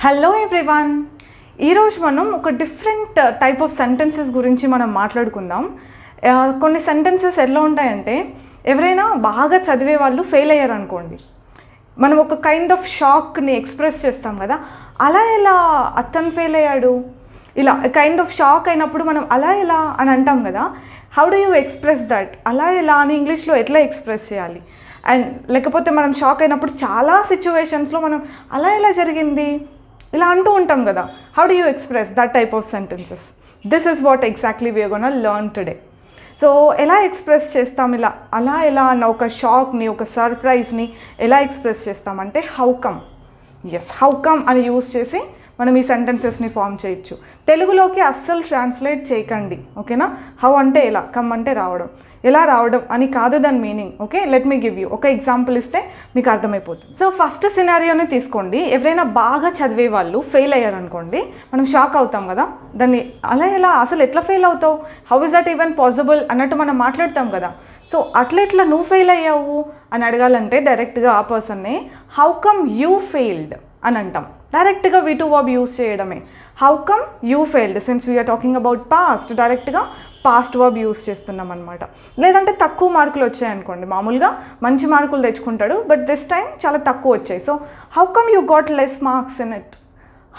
Hello everyone, ఈరోజు మనం ఒక డిఫరెంట్ టైప్ ఆఫ్ సెంటెన్సెస్ గురించి మనం మాట్లాడుకుందాం. కొన్ని సెంటెన్సెస్ ఎలా ఉంటాయంటే, ఎవరైనా బాగా చదివే వాళ్ళు ఫెయిల్ అయ్యారు అనుకోండి, మనం ఒక కైండ్ ఆఫ్ షాక్ని ఎక్స్ప్రెస్ చేస్తాం కదా. అలా ఎలా అతను ఫెయిల్ అయ్యాడు, ఇలా కైండ్ ఆఫ్ షాక్ అయినప్పుడు మనం అలా ఎలా అని అంటాం కదా. How do you express that? అలా ఎలా అని ఇంగ్లీష్లో ఎట్లా ఎక్స్ప్రెస్ చేయాలి? అండ్ లేకపోతే మనం షాక్ అయినప్పుడు చాలా సిచ్యువేషన్స్లో మనం అలా ఎలా జరిగింది ఇలా అంటూ ఉంటాం కదా. How do you express that type of sentences? This is what exactly we're gonna learn today. So ఎలా ఎక్స్ప్రెస్ చేస్తాం ఇలా అలా ఎలా అన్న ఒక షాక్ని, ఒక సర్ప్రైజ్ని ఎలా ఎక్స్ప్రెస్ చేస్తామంటే హౌ కమ్. హౌ కమ్ అని యూజ్ చేసి మనం ఈ సెంటెన్సెస్ని ఫామ్ చేయొచ్చు. తెలుగులోకి అస్సలు ట్రాన్స్లేట్ చేయకండి, ఓకేనా? హౌ అంటే ఎలా, కమ్ అంటే రావడం, ఎలా రావడం అని కాదు దాని meaning. Okay, let me give you ఒక ఎగ్జాంపుల్ ఇస్తే మీకు అర్థమైపోతుంది. సో ఫస్ట్ సినారియోని తీసుకోండి. ఎవరైనా బాగా చదివే వాళ్ళు ఫెయిల్ అయ్యారు అనుకోండి, మనం షాక్ అవుతాం కదా. దాన్ని అలా ఎలా, అసలు ఎట్లా ఫెయిల్ అవుతావు, how is that even possible అన్నట్టు మనం మాట్లాడతాం కదా. సో అట్లా నువ్వు ఫెయిల్ అయ్యావు అని అడగాలంటే డైరెక్ట్గా ఆ పర్సన్నే హౌ కమ్ యూ ఫెయిల్డ్ అని అంటాం. డైరెక్ట్గా V2 verb యూజ్ చేయడమే. How come you failed, since we're talking about past, డైరెక్ట్గా పాస్ట్ వర్బ్ యూజ్ చేస్తున్నాం అనమాట. లేదంటే తక్కువ మార్కులు వచ్చాయనుకోండి, మామూలుగా మంచి మార్కులు తెచ్చుకుంటాడు, బట్ దిస్ టైం చాలా తక్కువ వచ్చాయి. So how come you got less marks in it,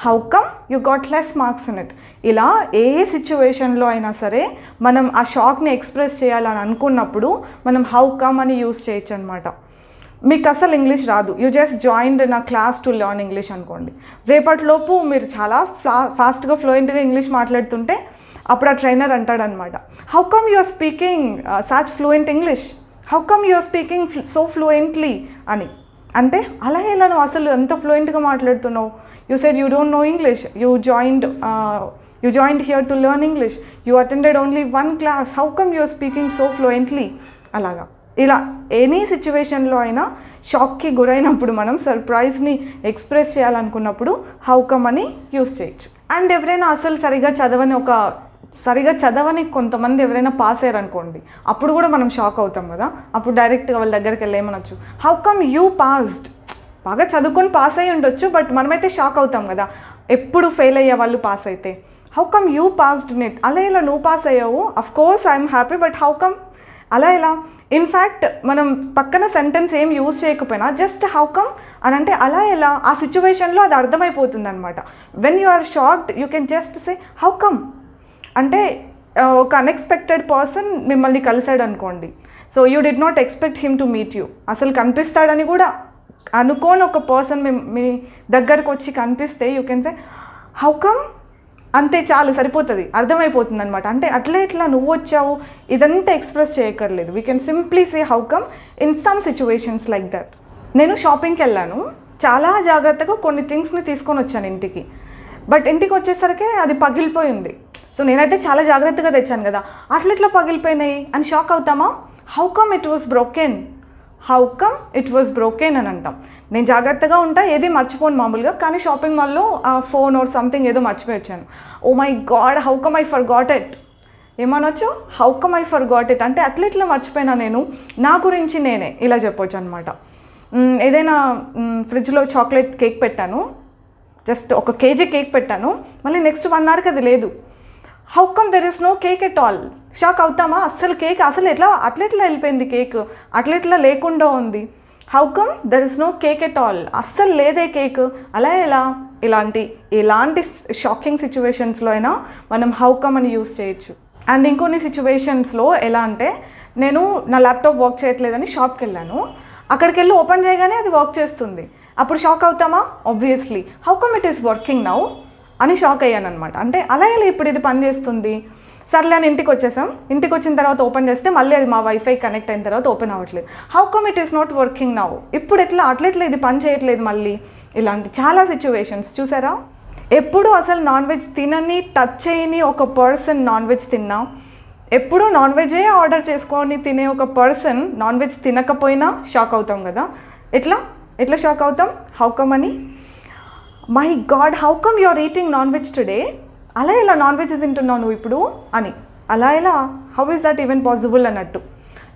how come you got less marks in it. ఇలా ఏ సిచ్యువేషన్లో అయినా సరే మనం ఆ షాక్ని ఎక్స్ప్రెస్ చేయాలని అనుకున్నప్పుడు మనం హౌ కమ్ అని యూజ్ చేయొచ్చు అనమాట. మీకు అసలు ఇంగ్లీష్ రాదు, యూ జస్ట్ జాయిన్డ్ నా క్లాస్ టు లెర్న్ ఇంగ్లీష్ అనుకోండి. రేపటిలోపు మీరు చాలా ఫాస్ట్గా ఫ్లూయెంట్గా ఇంగ్లీష్ మాట్లాడుతుంటే అప్పుడు ఆ ట్రైనర్ అంటాడనమాట, how come you are speaking such fluent English, how come you are speaking so fluently అని. అంటే అలా ఎలా నువ్వు అసలు ఎంత ఫ్లూయెంట్గా మాట్లాడుతున్నావు, you said you don't know English, you joined here to learn English, you attended only one class, how come you are speaking so fluently. అలాగా ఇలా ఎనీ సిచ్యువేషన్లో అయినా షాక్కి గురైనప్పుడు మనం సర్ప్రైజ్ని ఎక్స్ప్రెస్ చేయాలనుకున్నప్పుడు హౌ కమ్ అని యూస్ చేయొచ్చు. అండ్ ఎవరైనా అసలు సరిగా చదవని కొంతమంది ఎవరైనా పాస్ అయ్యారు అనుకోండి, అప్పుడు కూడా మనం షాక్ అవుతాం కదా. అప్పుడు డైరెక్ట్గా వాళ్ళ దగ్గరికి వెళ్ళి ఏమనొచ్చు, హౌ కమ్ యూ పాస్డ్. బాగా చదువుకొని పాస్ అయ్యి ఉండొచ్చు, బట్ మనమైతే షాక్ అవుతాం కదా ఎప్పుడు ఫెయిల్ అయ్యే వాళ్ళు పాస్ అయితే. How come you passed net, అలా ఇలా నువ్వు పాస్ అయ్యావు, of course I'm happy, but how come అలా ఎలా. ఇన్ఫ్యాక్ట్ మనం పక్కన సెంటెన్స్ ఏం యూజ్ చేయకపోయినా జస్ట్ హౌ కమ్ అని అంటే అలా ఎలా, ఆ సిచ్యువేషన్లో అది అర్థమైపోతుంది అనమాట. When you are shocked you can just say how come. అంటే ఒక అన్ఎక్స్పెక్టెడ్ పర్సన్ మిమ్మల్ని కలిసాడు అనుకోండి, so you did not expect him to meet you. అసలు కనిపిస్తాడని కూడా అనుకోని ఒక పర్సన్ మీ దగ్గరకు వచ్చి కనిపిస్తే you can say how come, అంతే, చాలు, సరిపోతుంది, అర్థమైపోతుంది అనమాట. అంటే అట్లా నువ్వు వచ్చావు ఇదంతా ఎక్స్ప్రెస్ చేయక్కర్లేదు. We can simply say how come in some situations like that. నేను షాపింగ్కి వెళ్ళాను, చాలా జాగ్రత్తగా కొన్ని థింగ్స్ని తీసుకొని వచ్చాను ఇంటికి, బట్ ఇంటికి వచ్చేసరికి అది పగిలిపోయింది. సో నేనైతే చాలా జాగ్రత్తగా తెచ్చాను కదా, అట్లా పగిలిపోయినాయి అని షాక్ అవుతామా? How come it was broken, how come it was broken అని అంటాం. నేను జాగ్రత్తగా ఉంటా, ఏది మర్చిపోను మామూలుగా, కానీ షాపింగ్ మాల్లో ఫోన్ ఆర్ సంథింగ్ ఏదో మర్చిపోయి వచ్చాను. Oh my god, how come I forgot it. ఏమనొచ్చు, how come I forgot it అంటే అట్లా మర్చిపోయినా నేను, నా గురించి నేనే ఇలా చెప్పొచ్చు అనమాట. ఏదైనా ఫ్రిడ్జ్లో చాక్లెట్ కేక్ పెట్టాను, జస్ట్ 1 kg కేక్ పెట్టాను, మళ్ళీ నెక్స్ట్ 1 hourకి అది లేదు. How come there is no cake at all. Shock అవుతామా? అసలు కేక్ అసలు అట్లా వెళ్ళిపోయింది, కేక్ అట్లా లేకుండా ఉంది. How come there is no cake at all, అస్సలు లేదే కేక్, అలా ఎలా. ఇలాంటి షాకింగ్ సిచ్యువేషన్స్లో అయినా మనం హౌ కమ్ అని యూస్ చేయొచ్చు. అండ్ ఇంకొన్ని సిచ్యువేషన్స్లో ఎలా అంటే, నేను నా ల్యాప్టాప్ వర్క్ చేయట్లేదని షాప్కి వెళ్ళాను, అక్కడికి వెళ్ళి ఓపెన్ చేయగానే అది వర్క్ చేస్తుంది. అప్పుడు షాక్ అవుతామా? Obviously. How come it is working now అని షాక్ అయ్యాను అనమాట. అంటే అలా ఎలా ఇప్పుడు ఇది పని చేస్తుంది. సర్లే అని ఇంటికి వచ్చేసాం, ఇంటికి వచ్చిన తర్వాత ఓపెన్ చేస్తే మళ్ళీ అది మా వైఫై కనెక్ట్ అయిన తర్వాత ఓపెన్ అవ్వట్లేదు. How come it is not working now, ఇప్పుడు అట్లా ఇది పని చేయట్లేదు మళ్ళీ. ఇలాంటి చాలా సిచ్యువేషన్స్ చూసారా. ఎప్పుడు అసలు నాన్ వెజ్ తినని, టచ్ చేయని ఒక పర్సన్ నాన్ వెజ్ తిన్నా, ఎప్పుడు నాన్ వెజే ఆర్డర్ చేసుకొని తినే ఒక పర్సన్ నాన్ వెజ్ తినకపోయినా షాక్ అవుతాం కదా. ఎట్లా షాక్ అవుతాం హౌ కమ్ అని. My god, how come you are eating non veg today, అలా ఎలా నాన్ వెజ్ తింటున్నావు నువ్వు ఇప్పుడు అని. అలా ఎలా, how is that even possible అన్నట్టు.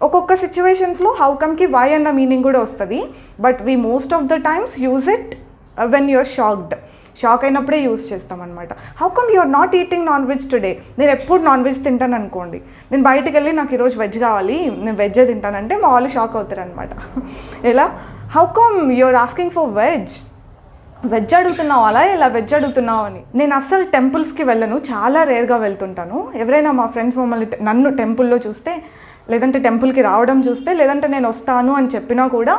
ఒక్కొక్క సిచ్యువేషన్స్లో హౌ కమ్కి వై అన్న మీనింగ్ కూడా వస్తుంది, but we most of the times use it when you're shock అయినప్పుడే యూస్ చేస్తాం అనమాట. How come you're not eating non veg today? నేను ఎప్పుడు నాన్ వెజ్ తింటాను అనుకోండి, నేను బయటికి వెళ్ళి నాకు ఈరోజు వెజ్ కావాలి, నేను వెజ్జే తింటానంటే మా వాళ్ళు షాక్ అవుతారు అనమాట. ఎలా? How come you're asking for veg అడుగుతున్నావు, అలా ఇలా వెజ్ అడుగుతున్నావు అని. నేను అస్సలు టెంపుల్స్కి వెళ్ళను, చాలా రేర్గా వెళ్తుంటాను. ఎవరైనా మా ఫ్రెండ్స్ నన్ను టెంపుల్లో చూస్తే, లేదంటే టెంపుల్కి రావడం చూస్తే, లేదంటే నేను వస్తాను అని చెప్పినా కూడా,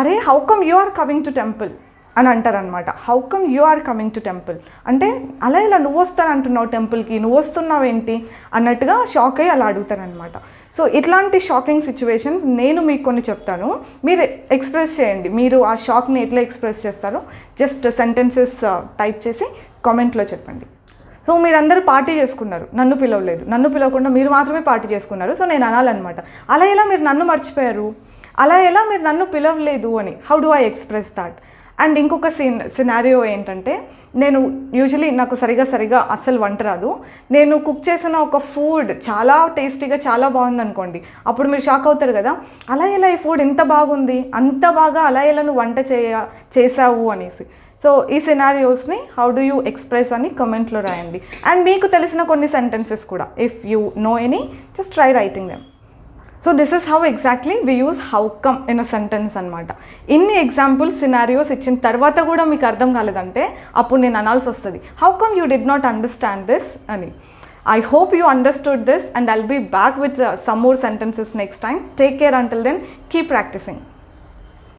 అరే how come you are coming to temple అని అంటారనమాట. How come you are coming to temple అంటే అలా ఇలా నువ్వు వస్తానంటున్నావు టెంపుల్కి, నువ్వు వస్తున్నావు ఏంటి అన్నట్టుగా షాక్ అయ్యి అలా అడుగుతారనమాట. సో ఇట్లాంటి షాకింగ్ సిచ్యువేషన్స్ నేను మీకు కొన్ని చెప్తాను, మీరు ఎక్స్ప్రెస్ చేయండి. మీరు ఆ షాక్ని ఎట్లా ఎక్స్ప్రెస్ చేస్తారో జస్ట్ సెంటెన్సెస్ టైప్ చేసి కామెంట్లో చెప్పండి. సో మీరందరూ పార్టీ చేసుకున్నారు, నన్ను పిలవలేదు, నన్ను పిలవకుండా మీరు మాత్రమే పార్టీ చేసుకున్నారు. సో నేను అనాలన్నమాట, అలా ఎలా మీరు నన్ను మర్చిపోయారు, అలా ఎలా మీరు నన్ను పిలవలేదు అని. How do I express that? And ఇంకొక సినారియో ఏంటంటే, నేను యూజువలీ నాకు సరిగా అస్సలు వంట రాదు. నేను కుక్ చేసిన ఒక ఫుడ్ చాలా టేస్టీగా చాలా బాగుంది అనుకోండి, అప్పుడు మీరు షాక్ అవుతారు కదా, అలా ఎలా ఈ ఫుడ్ ఇంత బాగుంది, అంత బాగా అలా ఎలా నువ్వు వంట చేసావు అనేసి. సో ఈ సినారియోస్ని హౌ డు యూ ఎక్స్ప్రెస్ అని కమెంట్లో రాయండి. అండ్ మీకు తెలిసిన కొన్ని సెంటెన్సెస్ కూడా, if you know any, just try writing them. So this is how exactly we use how come in a sentence అనమాట. ఇన్ని ఎగ్జాంపుల్స్ సినారియోస్ ఇచ్చిన తర్వాత కూడా మీకు అర్థం కాలేదంటే అప్పుడు నేను అనాల్సి వస్తుంది, how come you did not understand this అని. I hope you understood this, and I'll be back with some more sentences next time. Take care until then. Keep practicing.